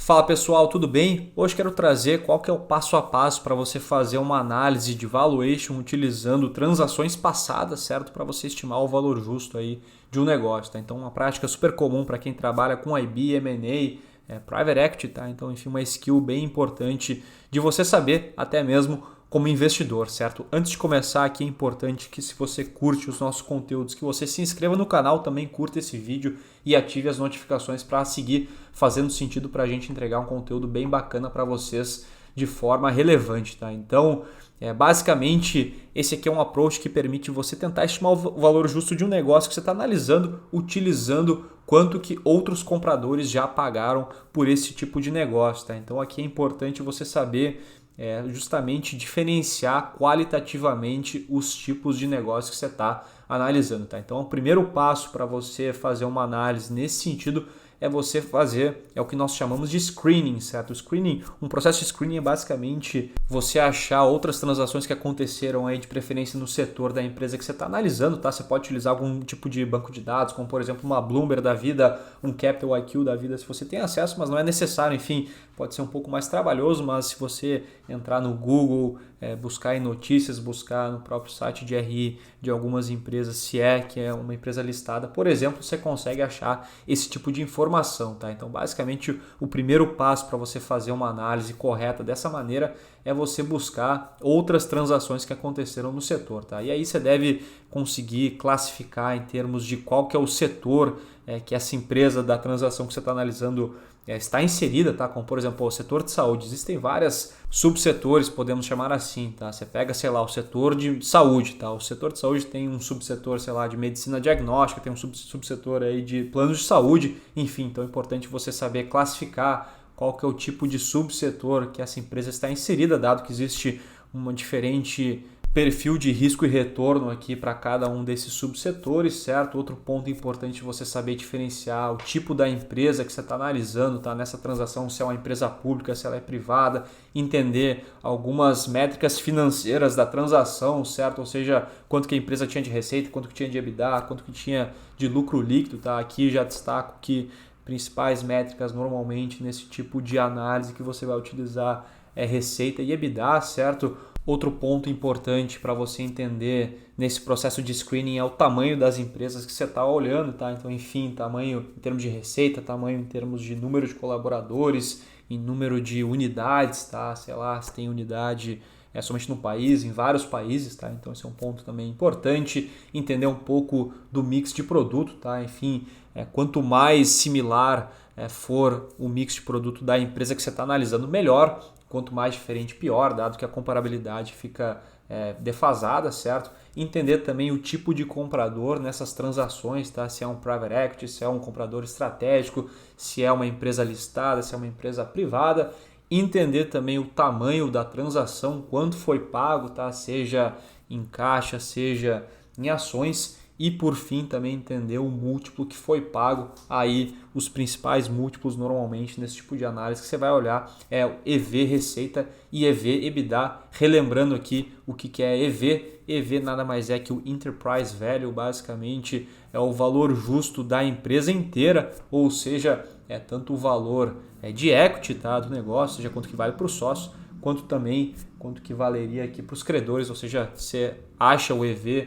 Fala pessoal, tudo bem? Hoje quero trazer qual que é o passo a passo para você fazer uma análise de valuation utilizando transações passadas, certo? Para você estimar o valor justo aí de um negócio, tá? Então uma prática super comum para quem trabalha com IB, M&A, Private Equity, tá? Então enfim, uma skill bem importante de você saber até mesmo como investidor, certo? Antes de começar aqui é importante que se você curte os nossos conteúdos, que você se inscreva no canal, também curta esse vídeo e ative as notificações para seguir fazendo sentido para a gente entregar um conteúdo bem bacana para vocês de forma relevante, tá? Então, basicamente, esse aqui é um approach que permite você tentar estimar o valor justo de um negócio que você está analisando, utilizando quanto que outros compradores já pagaram por esse tipo de negócio, tá? Então, aqui é importante você saber justamente diferenciar qualitativamente os tipos de negócio que você está analisando, tá? Então, o primeiro passo para você fazer uma análise nesse sentido é você fazer o que nós chamamos de screening, certo? O screening, um processo de screening é basicamente você achar outras transações que aconteceram aí de preferência no setor da empresa que você está analisando, tá? Você pode utilizar algum tipo de banco de dados, como por exemplo uma Bloomberg da vida, um Capital IQ da vida, se você tem acesso, mas não é necessário, enfim, pode ser um pouco mais trabalhoso, mas se você entrar no Google, buscar em notícias, buscar no próprio site de RI de algumas empresas, se é que é uma empresa listada, por exemplo, você consegue achar esse tipo de informação, tá? Então, basicamente, o primeiro passo para você fazer uma análise correta dessa maneira é você buscar outras transações que aconteceram no setor, tá? E aí você deve conseguir classificar em termos de qual que é o setor que essa empresa da transação que você está analisando está inserida, tá? Como por exemplo o setor de saúde. Existem vários subsetores, podemos chamar assim, tá? Você pega, sei lá, o setor de saúde, tá? O setor de saúde tem um subsetor, sei lá, de medicina diagnóstica, tem um subsetor aí de planos de saúde, enfim, então é importante você saber classificar qual que é o tipo de subsetor que essa empresa está inserida, dado que existe uma diferente perfil de risco e retorno aqui para cada um desses subsetores, certo? Outro ponto importante você saber diferenciar o tipo da empresa que você está analisando, tá? Nessa transação, se é uma empresa pública, se ela é privada, entender algumas métricas financeiras da transação, certo? Ou seja, quanto que a empresa tinha de receita, quanto que tinha de EBITDA, quanto que tinha de lucro líquido, tá? Aqui já destaco que principais métricas normalmente nesse tipo de análise que você vai utilizar é receita e EBITDA, certo? Outro ponto importante para você entender nesse processo de screening é o tamanho das empresas que você está olhando, tá? Então, enfim, tamanho em termos de receita, tamanho em termos de número de colaboradores, em número de unidades, tá? Sei lá, se tem unidade somente no país, em vários países, tá? Então, esse é um ponto também importante. Entender um pouco do mix de produto, tá? Enfim, quanto mais similar for o mix de produto da empresa que você está analisando, melhor. Quanto mais diferente, pior, dado que a comparabilidade fica defasada, certo? Entender também o tipo de comprador nessas transações, tá? Se é um private equity, se é um comprador estratégico, se é uma empresa listada, se é uma empresa privada. Entender também o tamanho da transação, quanto foi pago, tá? Seja em caixa, seja em ações. E por fim também entender o múltiplo que foi pago, aí os principais múltiplos normalmente nesse tipo de análise que você vai olhar é o EV receita e EV EBITDA, relembrando aqui o que é EV. EV nada mais é que o Enterprise Value, basicamente é o valor justo da empresa inteira, ou seja, é tanto o valor de equity, tá, do negócio, seja quanto que vale para o sócio, quanto também quanto que valeria aqui para os credores, ou seja, você acha o EV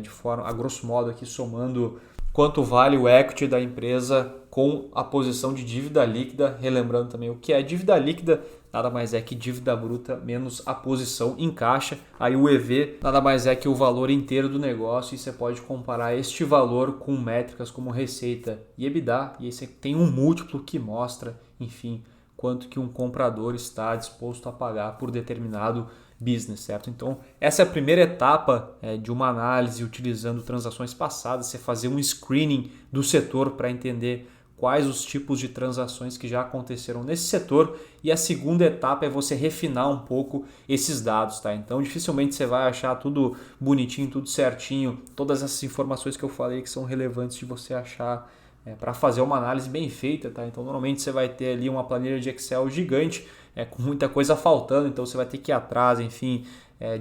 de forma, a grosso modo aqui somando quanto vale o equity da empresa com a posição de dívida líquida, relembrando também o que é dívida líquida, nada mais é que dívida bruta menos a posição em caixa, aí o EV nada mais é que o valor inteiro do negócio e você pode comparar este valor com métricas como receita e EBITDA, e aí você tem um múltiplo que mostra, enfim, quanto que um comprador está disposto a pagar por determinado business, certo? Então, essa é a primeira etapa de uma análise utilizando transações passadas, você fazer um screening do setor para entender quais os tipos de transações que já aconteceram nesse setor, e a segunda etapa é você refinar um pouco esses dados, tá? Então, dificilmente você vai achar tudo bonitinho, tudo certinho, todas essas informações que eu falei que são relevantes de você achar para fazer uma análise bem feita, tá? Então, normalmente você vai ter ali uma planilha de Excel gigante, com muita coisa faltando, então você vai ter que ir atrás, enfim,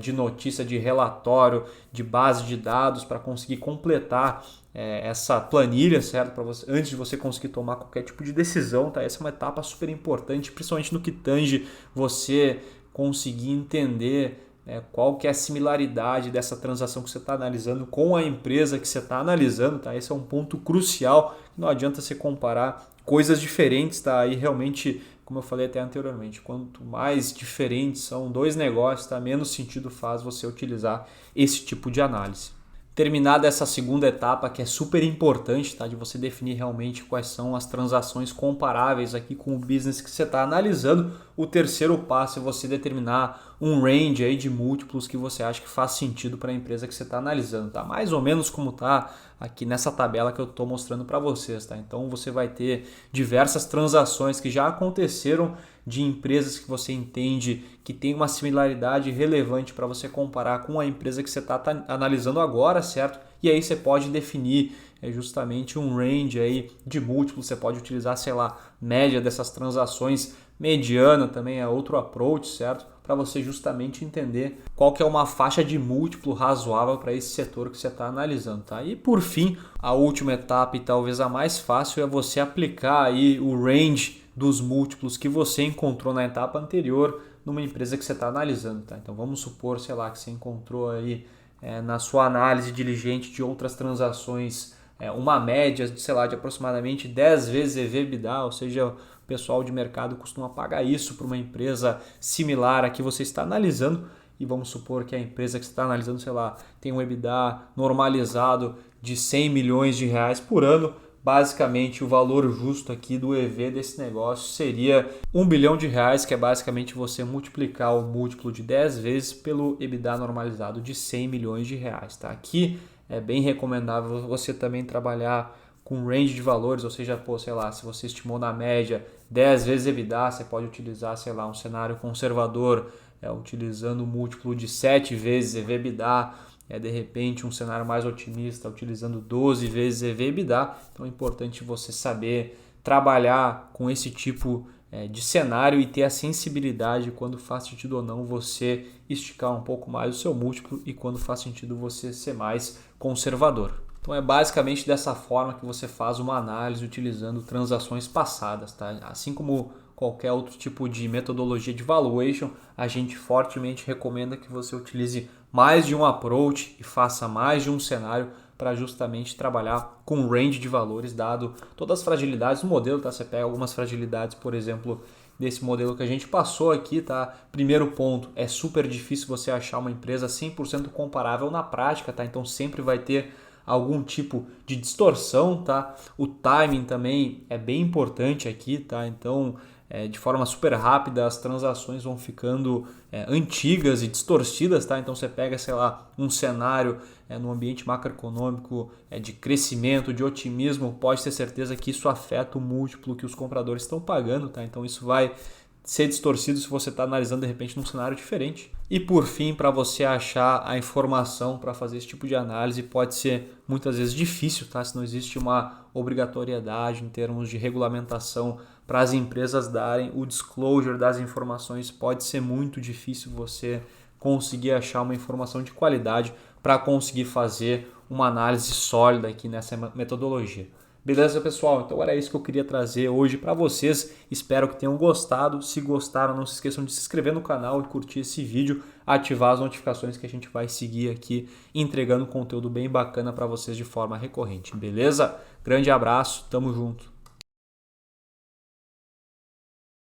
de notícia, de relatório, de base de dados para conseguir completar essa planilha, certo? Para você, antes de você conseguir tomar qualquer tipo de decisão, tá? Essa é uma etapa super importante, principalmente no que tange você conseguir entender qual que é a similaridade dessa transação que você está analisando com a empresa que você está analisando, tá? Esse é um ponto crucial. Não adianta você comparar coisas diferentes, tá? Aí realmente, como eu falei até anteriormente, quanto mais diferentes são dois negócios, tá? Menos sentido faz você utilizar esse tipo de análise. Terminada essa segunda etapa, que é super importante, tá? De você definir realmente quais são as transações comparáveis aqui com o business que você está analisando. O terceiro passo é você determinar um range aí de múltiplos que você acha que faz sentido para a empresa que você está analisando, tá? Mais ou menos como está aqui nessa tabela que eu estou mostrando para vocês, tá? Então você vai ter diversas transações que já aconteceram de empresas que você entende que tem uma similaridade relevante para você comparar com a empresa que você está analisando agora, certo? E aí você pode definir justamente um range aí de múltiplos, você pode utilizar, sei lá, média dessas transações, mediana também é outro approach, certo? Para você justamente entender qual que é uma faixa de múltiplo razoável para esse setor que você está analisando, tá? E por fim, a última etapa e talvez a mais fácil é você aplicar aí o range dos múltiplos que você encontrou na etapa anterior numa empresa que você está analisando, tá? Então vamos supor, sei lá, que você encontrou aí na sua análise diligente de outras transações uma média de, sei lá, de aproximadamente 10 vezes EV/EBITDA, ou seja, o pessoal de mercado costuma pagar isso para uma empresa similar a que você está analisando. E vamos supor que a empresa que você está analisando, sei lá, tem um EBITDA normalizado de 100 milhões de reais por ano. Basicamente, o valor justo aqui do EV desse negócio seria 1 bilhão de reais, que é basicamente você multiplicar o múltiplo de 10 vezes pelo EBITDA normalizado de 100 milhões de reais. Tá? Aqui é bem recomendável você também trabalhar com range de valores, ou seja, sei lá, se você estimou na média 10 vezes EBITDA, você pode utilizar, sei lá, um cenário conservador, utilizando um múltiplo de 7 vezes EV/EBITDA, de repente um cenário mais otimista, utilizando 12 vezes EV/EBITDA. Então é importante você saber trabalhar com esse tipo de cenário e ter a sensibilidade quando faz sentido ou não você esticar um pouco mais o seu múltiplo e quando faz sentido você ser mais conservador. Então é basicamente dessa forma que você faz uma análise utilizando transações passadas, tá? Assim como qualquer outro tipo de metodologia de valuation, a gente fortemente recomenda que você utilize mais de um approach e faça mais de um cenário para justamente trabalhar com range de valores, dado todas as fragilidades do modelo, tá? Você pega algumas fragilidades, por exemplo, desse modelo que a gente passou aqui, tá? Primeiro ponto, é super difícil você achar uma empresa 100% comparável na prática, tá? Então sempre vai ter algum tipo de distorção, tá? O timing também é bem importante aqui, tá? Então, de forma super rápida, as transações vão ficando antigas e distorcidas, tá? Então você pega, sei lá, um cenário no ambiente macroeconômico de crescimento, de otimismo, pode ter certeza que isso afeta o múltiplo que os compradores estão pagando, tá? Então isso vai ser distorcido se você está analisando de repente num cenário diferente. E por fim, para você achar a informação para fazer esse tipo de análise pode ser muitas vezes difícil, tá? Se não existe uma obrigatoriedade em termos de regulamentação para as empresas darem o disclosure das informações, pode ser muito difícil você conseguir achar uma informação de qualidade para conseguir fazer uma análise sólida aqui nessa metodologia. Beleza, pessoal? Então era isso que eu queria trazer hoje para vocês. Espero que tenham gostado. Se gostaram, não se esqueçam de se inscrever no canal e curtir esse vídeo, ativar as notificações que a gente vai seguir aqui entregando conteúdo bem bacana para vocês de forma recorrente. Beleza? Grande abraço, tamo junto.